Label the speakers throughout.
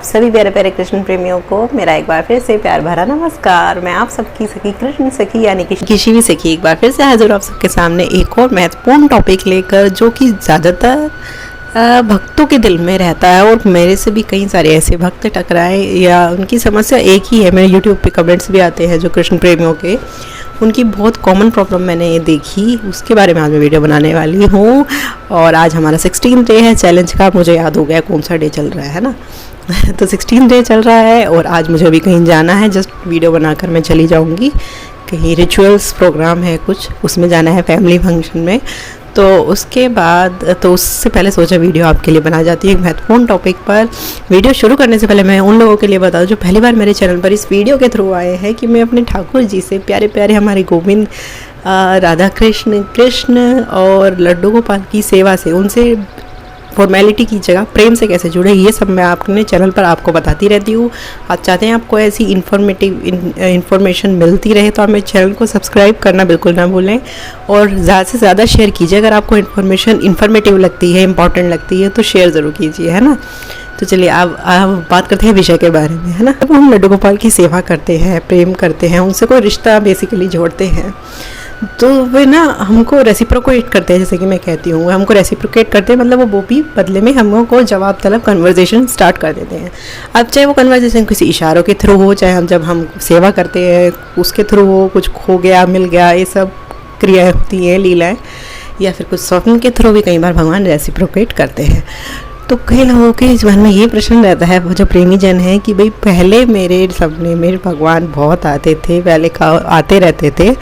Speaker 1: सभी प्यारे प्यारे कृष्ण प्रेमियों को मेरा एक बार फिर से प्यार भरा नमस्कार। मैं आप सबकी सखी कृष्ण सखी यानी कि शिवी सखी एक बार फिर से हाजिर आप सबके सामने एक और महत्वपूर्ण टॉपिक लेकर, जो कि ज़्यादातर भक्तों के दिल में रहता है। और मेरे से भी कई सारे ऐसे भक्त टकराए या उनकी समस्या एक ही है। मेरे यूट्यूब पे कमेंट्स भी आते हैं जो कृष्ण प्रेमियों के, उनकी बहुत कॉमन प्रॉब्लम मैंने ये देखी, उसके बारे में आज मैं वीडियो बनाने वाली हूँ। और आज हमारा 16 डे है चैलेंज का। मुझे याद हो गया कौन सा डे चल रहा है ना तो 16 डे चल रहा है और आज मुझे अभी कहीं जाना है। जस्ट वीडियो बनाकर मैं चली जाऊँगी, कहीं रिचुअल्स प्रोग्राम है कुछ, उसमें जाना है फैमिली फंक्शन में। तो उसके बाद तो उससे पहले सोचा वीडियो आपके लिए बना जाती है एक महत्वपूर्ण टॉपिक पर। वीडियो शुरू करने से पहले मैं उन लोगों के लिए बता दूं जो पहली बार मेरे चैनल पर इस वीडियो के थ्रू आए हैं कि मैं अपने ठाकुर जी से, प्यारे प्यारे हमारे गोविंद राधा कृष्ण और लड्डू गोपाल की सेवा से, उनसे फॉर्मेलिटी की जगह प्रेम से कैसे जुड़े, ये सब मैं अपने चैनल पर आपको बताती रहती हूँ। आप चाहते हैं आपको ऐसी इन्फॉर्मेशन मिलती रहे तो आप मेरे चैनल को सब्सक्राइब करना बिल्कुल ना भूलें और ज़्यादा से ज़्यादा शेयर कीजिए। अगर आपको इन्फॉर्मेटिव लगती है, इंपॉर्टेंट लगती है तो शेयर ज़रूर कीजिए, है ना। तो चलिए अब बात करते हैं विषय के बारे में, है ना। जब हम लड्डू गोपाल की सेवा करते हैं, प्रेम करते हैं, उनसे कोई रिश्ता बेसिकली जोड़ते हैं, तो वे ना हमको रेसिप्रोकेट करते हैं। जैसे कि मैं कहती हूँ हमको रेसिप्रोकेट करते हैं, मतलब वो भी बदले में हमको जवाब तलब कन्वर्सेशन स्टार्ट कर देते हैं। अब चाहे वो कन्वर्सेशन किसी इशारों के थ्रू हो, चाहे जब हम सेवा करते हैं उसके थ्रू हो, कुछ खो गया मिल गया, ये सब क्रियाएँ होती हैं, लीलाएँ, या फिर कुछ स्वप्न के थ्रू भी कई बार भगवान रेसिप्रोकेट करते हैं। तो कई लोगों के मन में ये प्रश्न रहता है, वो जो प्रेमी जन है, कि भाई पहले मेरे सपने में भगवान बहुत आते थे, पहले आते रहते थे,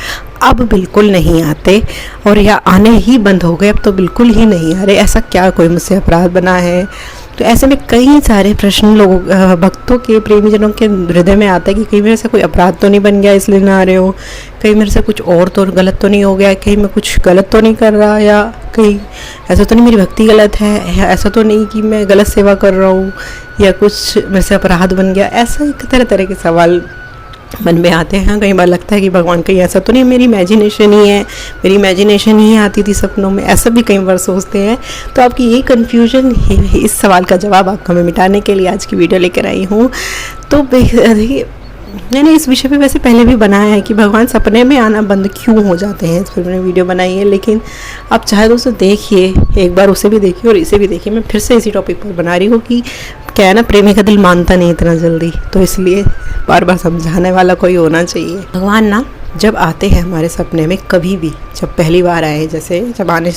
Speaker 1: अब बिल्कुल नहीं आते, और या आने ही बंद हो गए, अब तो बिल्कुल ही नहीं आ रहे। ऐसा क्या कोई मुझसे अपराध बना है? तो ऐसे में कई सारे प्रश्न लोगों भक्तों के, प्रेमी जनों के हृदय में आता है कि कहीं मेरे से कोई अपराध तो नहीं बन गया इसलिए ना आ रहे हो, कहीं मेरे से कुछ और तो गलत तो नहीं हो गया, कहीं मैं कुछ गलत तो नहीं कर रहा, या कहीं ऐसा तो नहीं मेरी भक्ति गलत है, या ऐसा तो नहीं कि मैं गलत सेवा कर रहा हूँ, या कुछ मेरे से अपराध बन गया। ऐसा एक तरह तरह के सवाल मन में आते हैं। कई बार लगता है कि भगवान कहीं ऐसा तो नहीं मेरी इमेजिनेशन ही है, मेरी इमेजिनेशन ही आती थी सपनों में, ऐसा भी कई बार सोचते हैं। तो आपकी ये कन्फ्यूजन, इस सवाल का जवाब आपको मैं मिटाने के लिए आज की वीडियो लेकर आई हूँ। तो देखिए, मैंने इस विषय पे वैसे पहले भी बनाया है कि भगवान सपने में आना बंद क्यों हो जाते हैं, इस पर मैंने वीडियो बनाई है। लेकिन आप चाहे दोस्तों देखिए, एक बार उसे भी देखिए और इसे भी देखिए। मैं फिर से इसी टॉपिक पर बना रही हूँ कि क्या है ना, प्रेमी का दिल मानता नहीं इतना जल्दी, तो इसलिए बार बार समझाने वाला कोई होना चाहिए। भगवान ना जब आते हैं हमारे सपने में, कभी भी जब पहली बार आए, जैसे जब आने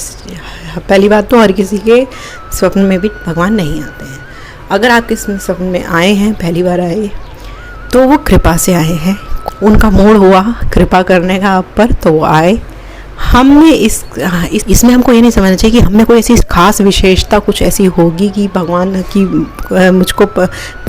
Speaker 1: पहली बात तो हर किसी के स्वप्न में भी भगवान नहीं आते हैं। अगर आपके सपन में आए हैं, पहली बार आए, तो वो कृपा से आए हैं, उनका मूड हुआ कृपा करने का आप पर, तो वो आए। हमने इसमें हमको ये नहीं समझना चाहिए कि हमें कोई ऐसी खास विशेषता कुछ ऐसी होगी कि भगवान की मुझको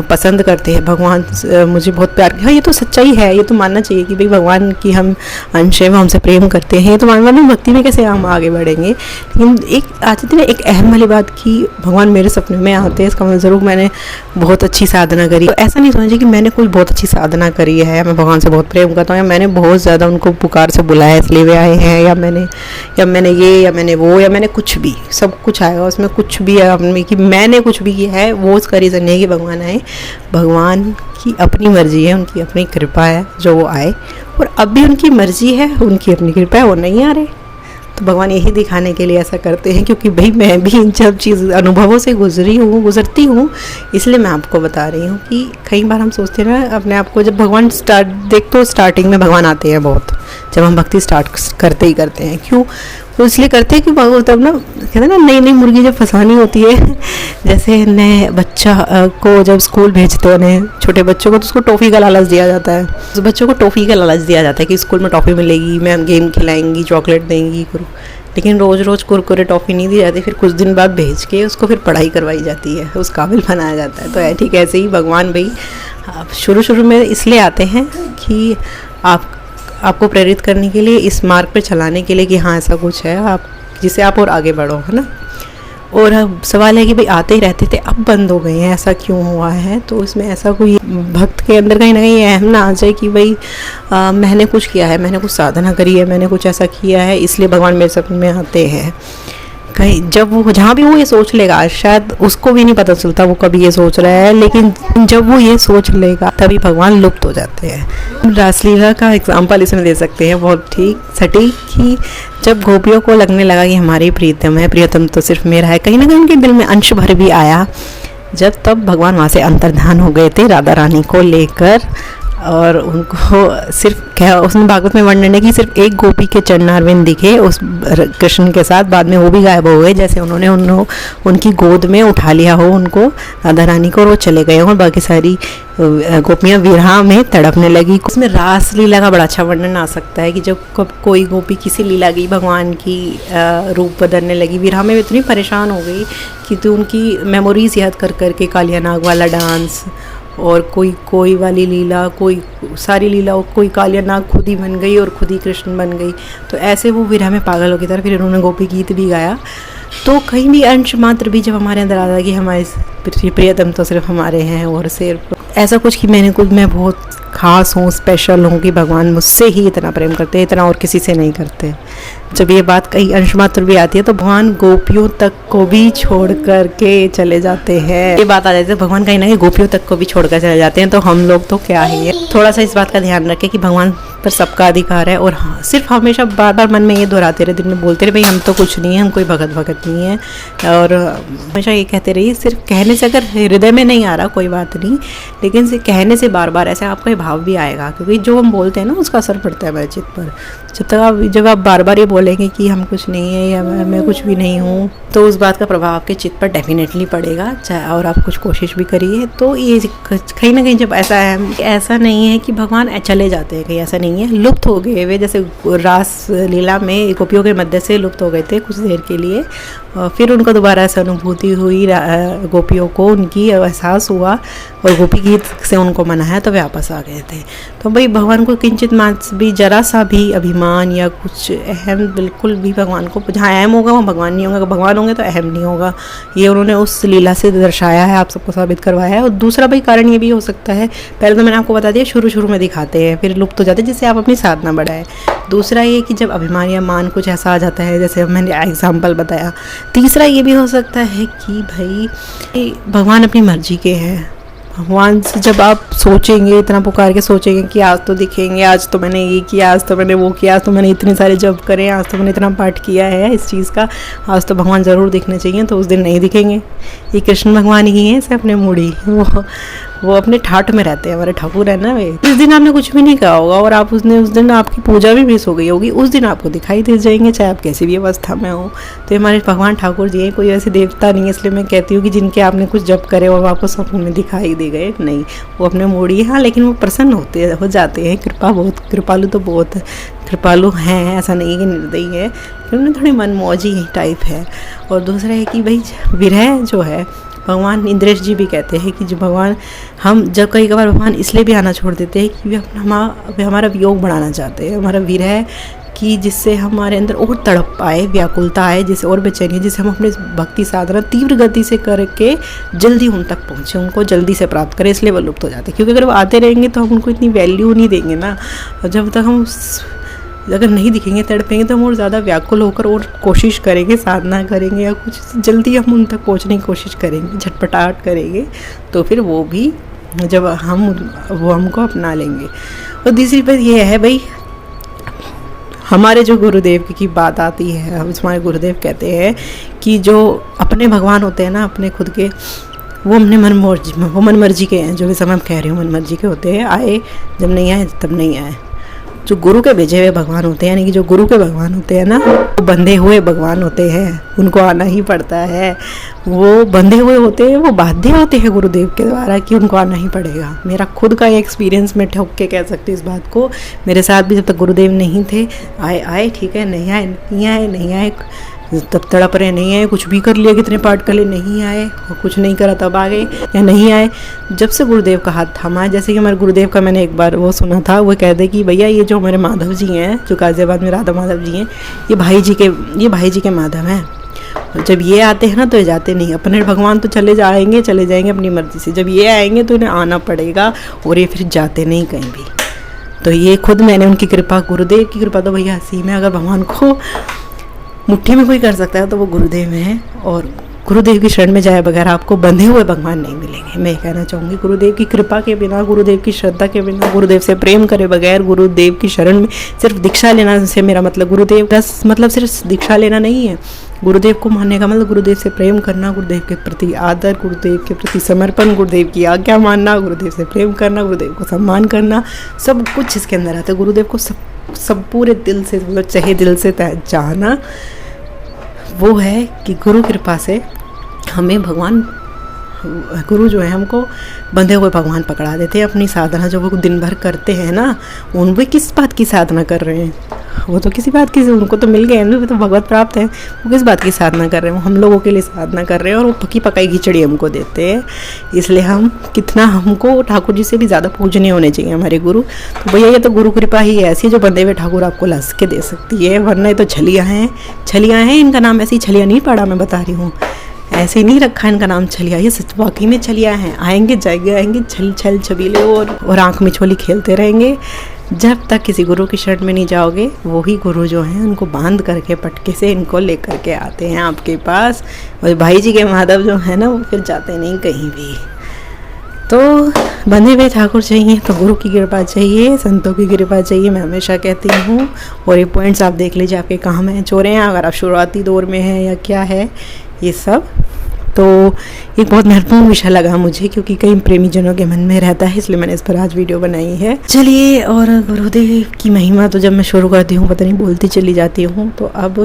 Speaker 1: पसंद करते हैं, भगवान मुझे बहुत प्यार। हाँ, ये तो सच्चाई है, ये तो मानना चाहिए कि भाई भगवान की हम अंश हैं, वो हमसे प्रेम करते हैं, तो मानव भक्ति में कैसे हम आगे बढ़ेंगे। लेकिन एक आती थी ना एक अहम वाली बात कि भगवान मेरे सपने में आते हैं, इसका मतलब ज़रूर मैंने बहुत अच्छी साधना करी। तो ऐसा नहीं समझिए कि मैंने कोई बहुत अच्छी साधना करी है, मैं भगवान से बहुत प्रेम करता हूँ, या मैंने बहुत ज़्यादा उनको पुकार से बुलाया इसलिए वे आए हैं, या मैंने ये, या मैंने वो, या मैंने कुछ भी, सब कुछ आएगा उसमें, कुछ भी है कि मैंने कुछ भी किया है, वो उसका रीज़न नहीं है कि भगवान आए। भगवान की अपनी मर्जी है, उनकी अपनी कृपा है जो वो आए, और अब भी उनकी मर्जी है, उनकी अपनी कृपा है, वो नहीं आ रहे। तो भगवान यही दिखाने के लिए ऐसा करते हैं, क्योंकि भाई मैं भी इन सब चीज़ अनुभवों से गुजरती हूँ, इसलिए मैं आपको बता रही हूँ कि कई बार हम सोचते हैं ना अपने आप को, जब भगवान स्टार्टिंग में भगवान आते हैं बहुत, जब हम भक्ति स्टार्ट करते हैं, क्यों? तो इसलिए करते हैं कि तब ना कहते हैं ना, नई मुर्गी जब फंसानी होती है, जैसे नए बच्चा को जब स्कूल भेजते हैं, नए छोटे बच्चों को, तो उसको टॉफ़ी का लालच दिया जाता है। तो बच्चों को टॉफ़ी का लालच दिया जाता है कि स्कूल में टॉफ़ी मिलेगी, मैम गेम खिलाएंगी, चॉकलेट देंगी, लेकिन रोज़ रोज़ कुरकुरे टॉफ़ी नहीं दी जाती। फिर कुछ दिन बाद भेज के उसको फिर पढ़ाई करवाई जाती है, उस काबिल बनाया जाता है। तो ठीक ऐसे ही भगवान भाई शुरू में इसलिए आते हैं कि आपको प्रेरित करने के लिए, इस मार्ग पर चलाने के लिए कि हाँ ऐसा कुछ है आप जिससे आप और आगे बढ़ो, है ना। और अब सवाल है कि भाई आते ही रहते थे, अब बंद हो गए हैं, ऐसा क्यों हुआ है? तो इसमें ऐसा कोई भक्त के अंदर कहीं ना कहीं अहम ना आ जाए कि भाई मैंने कुछ किया है, मैंने कुछ साधना करी है, मैंने कुछ ऐसा किया है, इसलिए भगवान मेरे सपने में आते हैं। कहीं जब वो जहाँ भी वो ये सोच लेगा, शायद उसको भी नहीं पता चलता वो कभी ये सोच रहा है, लेकिन जब वो ये सोच लेगा तभी भगवान लुप्त हो जाते हैं। रासलीला का एग्जाम्पल इसमें दे सकते हैं बहुत ठीक सटीक, कि जब गोपियों को लगने लगा कि हमारी प्रीतम है, प्रियतम तो सिर्फ मेरा है, कहीं ना कहीं उनके दिल में अंश भर भी आया, जब तब भगवान वहाँ से अंतर्धान हो गए थे राधा रानी को लेकर। और उनको सिर्फ क्या उसने भागवत में वर्णन है कि सिर्फ एक गोपी के चरणारविंद दिखे उस कृष्ण के साथ, बाद में वो भी गायब हो गए, जैसे उन्होंने उनकी गोद में उठा लिया हो उनको, राधा रानी को, और वो चले गए हों। बाकी सारी गोपियाँ विरह में तड़पने लगी। उसमें रास लीला का बड़ा अच्छा वर्णन आ सकता है कि जब कोई गोपी किसी लीला की भगवान की रूप बदलने लगी, विरह में इतनी परेशान हो गई कि तो उनकी मेमोरीज याद कर करके कालिया नाग वाला डांस और कोई वाली लीला, कोई सारी लीला, कोई कालिया नाग खुद ही बन गई और खुद ही कृष्ण बन गई। तो ऐसे वो विरह में पागल हो गई था। फिर उन्होंने गोपी गीत भी गाया। तो कहीं भी अंश मात्र भी जब हमारे अंदर आता है कि हमारे प्रियतम तो सिर्फ हमारे हैं, और सिर्फ ऐसा कुछ कि मैं बहुत खास हूँ, स्पेशल हूँ, कि भगवान मुझसे ही इतना प्रेम करते हैं, इतना और किसी से नहीं करते, जब ये बात कहीं अंश मात्र भी आती है तो भगवान गोपियों तक को भी छोड़ कर के चले जाते हैं। ये बात आ जाती है भगवान कहीं ना कहीं गोपियों तक को भी छोड़कर चले जाते हैं, तो हम लोग तो क्या ही है। थोड़ा सा इस बात का ध्यान रखें कि भगवान पर सबका अधिकार है, और हाँ, सिर्फ हमेशा बार बार मन में ये दोहराते रहे, दिन में बोलते रहे भाई हम तो कुछ नहीं है, हम कोई भगत नहीं है, और हमेशा ये कहते रहिए। सिर्फ कहने से अगर हृदय में नहीं आ रहा कोई बात नहीं, लेकिन से कहने से बार बार ऐसे आपका भाव भी आएगा, क्योंकि जो हम बोलते हैं ना उसका असर पड़ता है हमारे चित्त पर। जब आप बार बार ये बोलेंगे कि हम कुछ नहीं है या मैं कुछ भी नहीं हूँ, तो उस बात का प्रभाव आपके चित्त पर डेफिनेटली पड़ेगा, चाहे और आप कुछ कोशिश भी करिए। तो ये कहीं ना कहीं जब ऐसा नहीं है कि भगवान चले जाते हैं, कहीं ऐसा नहीं है, लुप्त हो गए वे, जैसे रास लीला में गोपियों के मध्य से लुप्त हो गए थे कुछ देर के लिए, फिर उनको दोबारा से अनुभूति हुई, गोपियों को उनकी एहसास हुआ और गोपी गीत से उनको मनाया, तो वे वापस आ गए थे। तो भाई भगवान को किंचित मात्र भी, जरा सा भी अभिमान या कुछ अहम बिल्कुल भी भगवान को, जहाँ अहम होगा वहाँ भगवान नहीं होगा, भगवान होंगे तो अहम नहीं होगा। ये उन्होंने उस लीला से दर्शाया है, आप सबको साबित करवाया है। और दूसरा भाई कारण ये भी हो सकता है, पहले तो मैंने आपको बता दिया शुरू में दिखाते हैं, फिर लुप्त हो जाते हैं, जिससे आप अपनी साधना बढ़ाएं। दूसरा ये कि जब अभिमान या मान कुछ ऐसा आ जाता है, जैसे मैंने एग्जाम्पल बताया। तीसरा ये भी हो सकता है कि भाई भगवान अपनी मर्जी के हैं। भगवान से जब आप सोचेंगे, इतना पुकार के सोचेंगे कि आज तो दिखेंगे, आज तो मैंने ये किया, आज तो मैंने वो किया, आज तो मैंने इतने सारे जप करे, आज तो मैंने इतना पाठ किया है इस चीज़ का, आज तो भगवान ज़रूर दिखने चाहिए, तो उस दिन नहीं दिखेंगे। ये कृष्ण भगवान ही हैं, से अपने मूडी वो अपने ठाठ में रहते हैं, हमारे ठाकुर है ना वे। इस दिन आपने कुछ भी नहीं कहा होगा और आप उस दिन आपकी पूजा भी मिस हो गई होगी, उस दिन आपको दिखाई दे जाएंगे, चाहे आप कैसी भी अवस्था में हो। तो हमारे भगवान ठाकुर जी हैं, कोई ऐसे देवता नहीं है, इसलिए मैं कहती हूँ कि जिनके आपने कुछ जप करे और आपको स्वप्न में दिखाई दे गए, नहीं, वो अपने मूडी है। हाँ, लेकिन वो प्रसन्न हो जाते हैं। कृपालु तो बहुत कृपालु हैं, ऐसा नहीं कि निर्दयी है, उन्हें थोड़ी मनमौजी टाइप है। और दूसरा है कि भाई विरह जो है, भगवान इंद्रेश जी भी कहते हैं कि जो भगवान, हम जब कई बार भगवान इसलिए भी आना छोड़ देते हैं कि वे हमारा वियोग बढ़ाना चाहते हैं, हमारा विरह, कि जिससे हमारे अंदर और तड़प आए, व्याकुलता आए, जिससे और बेचैनी, जिससे हम अपने भक्ति साधना तीव्र गति से करके जल्दी उन तक पहुँचे, उनको जल्दी से प्राप्त करें, इसलिए वो लुप्त हो जाते हैं। क्योंकि अगर वो आते रहेंगे तो हम उनको इतनी वैल्यू नहीं देंगे ना, और जब तक हम अगर नहीं दिखेंगे, तड़पेंगे, तो हम और ज़्यादा व्याकुल होकर और कोशिश करेंगे, साधना करेंगे, या कुछ जल्दी हम उन तक पहुंचने की कोशिश करेंगे, झटपटाहट करेंगे, तो फिर वो भी जब वो हमको अपना लेंगे। और दूसरी बात ये है भाई, हमारे जो गुरुदेव की बात आती है, हमारे गुरुदेव कहते हैं कि जो अपने भगवान होते हैं ना, अपने खुद के, वो अपने मन मर्जी के हैं, जो भी समय हम कह रहे हो मन मर्जी के होते हैं, आए जब नहीं आए तब नहीं आए। जो गुरु के भेजे हुए भगवान होते हैं, यानी कि जो गुरु के भगवान होते हैं ना, वो बंधे हुए भगवान होते हैं, उनको आना ही पड़ता है। वो बंधे हुए होते हैं, वो बाध्य होते हैं गुरुदेव के द्वारा कि उनको आना ही पड़ेगा। मेरा खुद का एक्सपीरियंस में ठोक के कह सकती हूँ इस बात को। मेरे साथ भी जब तक गुरुदेव नहीं थे, आए ठीक है, नहीं आए तब तड़प रहे, नहीं आए, कुछ भी कर लिया, कितने पाठ कर लिए, नहीं आए, और कुछ नहीं करा तब आ गए, या नहीं आए। जब से गुरुदेव का हाथ थामा, जैसे कि हमारे गुरुदेव का मैंने एक बार वो सुना था, वो कहते कि भैया ये जो हमारे माधव जी हैं, जो गाजियाबाद में राधा माधव जी हैं, ये भाई जी के माधव हैं। और जब ये आते हैं ना तो ये जाते नहीं, अपने भगवान तो चले जाएंगे अपनी मर्जी से, जब ये आएंगे तो इन्हें आना पड़ेगा, और ये फिर जाते नहीं कहीं भी। तो ये खुद मैंने उनकी कृपा, गुरुदेव की कृपा तो भैया असीम है। अगर भगवान को मुट्ठी में कोई कर सकता है तो वो गुरुदेव हैं, और गुरुदेव की शरण में जाए बगैर आपको बंधे हुए भगवान नहीं मिलेंगे। मैं ये कहना चाहूँगी, गुरुदेव की कृपा के बिना, गुरुदेव की श्रद्धा के बिना, गुरुदेव से प्रेम करे बगैर, गुरुदेव की शरण में सिर्फ दीक्षा लेना से मेरा मतलब गुरुदेव बस मतलब सिर्फ दीक्षा लेना नहीं है। गुरुदेव को मानने का मतलब गुरुदेव से प्रेम करना, गुरुदेव के प्रति आदर, गुरुदेव के प्रति समर्पण, गुरुदेव की आज्ञा मानना, गुरुदेव से प्रेम करना, गुरुदेव को सम्मान करना, सब कुछ इसके अंदर आता है। गुरुदेव को सब पूरे दिल से, मतलब चाहे दिल से चाहना, वो है कि गुरु कृपा से हमें भगवान, गुरु जो है हमको बंधे हुए भगवान पकड़ा देते हैं। अपनी साधना जो वो दिन भर करते हैं ना, उन भी किस बात की साधना कर रहे हैं? वो तो किसी बात की, उनको तो मिल गए हैं, वो तो भगवत प्राप्त है, वो किस बात की साधना कर रहे हैं? वो हम लोगों के लिए साधना कर रहे हैं, और वो पकी पकाई खिचड़ी हमको देते हैं। इसलिए हम कितना, हमको ठाकुर जी से भी ज़्यादा पूजनीय होने चाहिए हमारे गुरु। तो भैया ये तो गुरु कृपा ही ऐसी है जो बंधे हुए ठाकुर आपको लस के दे सकती है, वरना ये तो छलियाँ हैं। इनका नाम ऐसी छलियाँ नहीं पड़ा, मैं बता रही हूँ, ऐसे नहीं रखा इनका नाम छलिया, ये सच वाकई में छलिया हैं। आएंगे जाएंगे, आएंगे छल छबीले और आँख में छोली खेलते रहेंगे। जब तक किसी गुरु की शरण में नहीं जाओगे, वही गुरु जो हैं उनको बांध करके पटके से इनको लेकर के आते हैं आपके पास। और भाई जी के माधव जो है ना, वो फिर जाते नहीं कहीं भी। तो बंधे हुए ठाकुर चाहिए तो गुरु की कृपा चाहिए, संतों की कृपा चाहिए, मैं हमेशा कहती हूँ। और ये पॉइंट्स आप देख लीजिए आपके कहाँ मैच हो रहे हैं, अगर आप शुरुआती दौर में हैं या क्या है ये सब। तो एक बहुत महत्वपूर्ण विषय लगा मुझे, क्योंकि कई प्रेमी जनों के मन में रहता है, इसलिए मैंने इस पर आज वीडियो बनाई है। चलिए, और गुरुदेव की महिमा तो जब मैं शुरू करती हूँ पता नहीं बोलती चली जाती हूँ। तो अब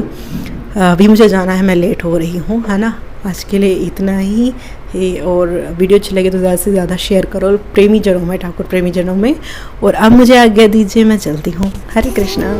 Speaker 1: अभी मुझे जाना है, मैं लेट हो रही हूँ, है ना। आज के लिए इतना ही है, और वीडियो अच्छी लगे तो ज़्यादा से ज़्यादा शेयर करो प्रेमी जनों में, ठाकुर प्रेमी जनों में। और अब मुझे आज्ञा दीजिए, मैं चलती हूँ। हरे कृष्णा।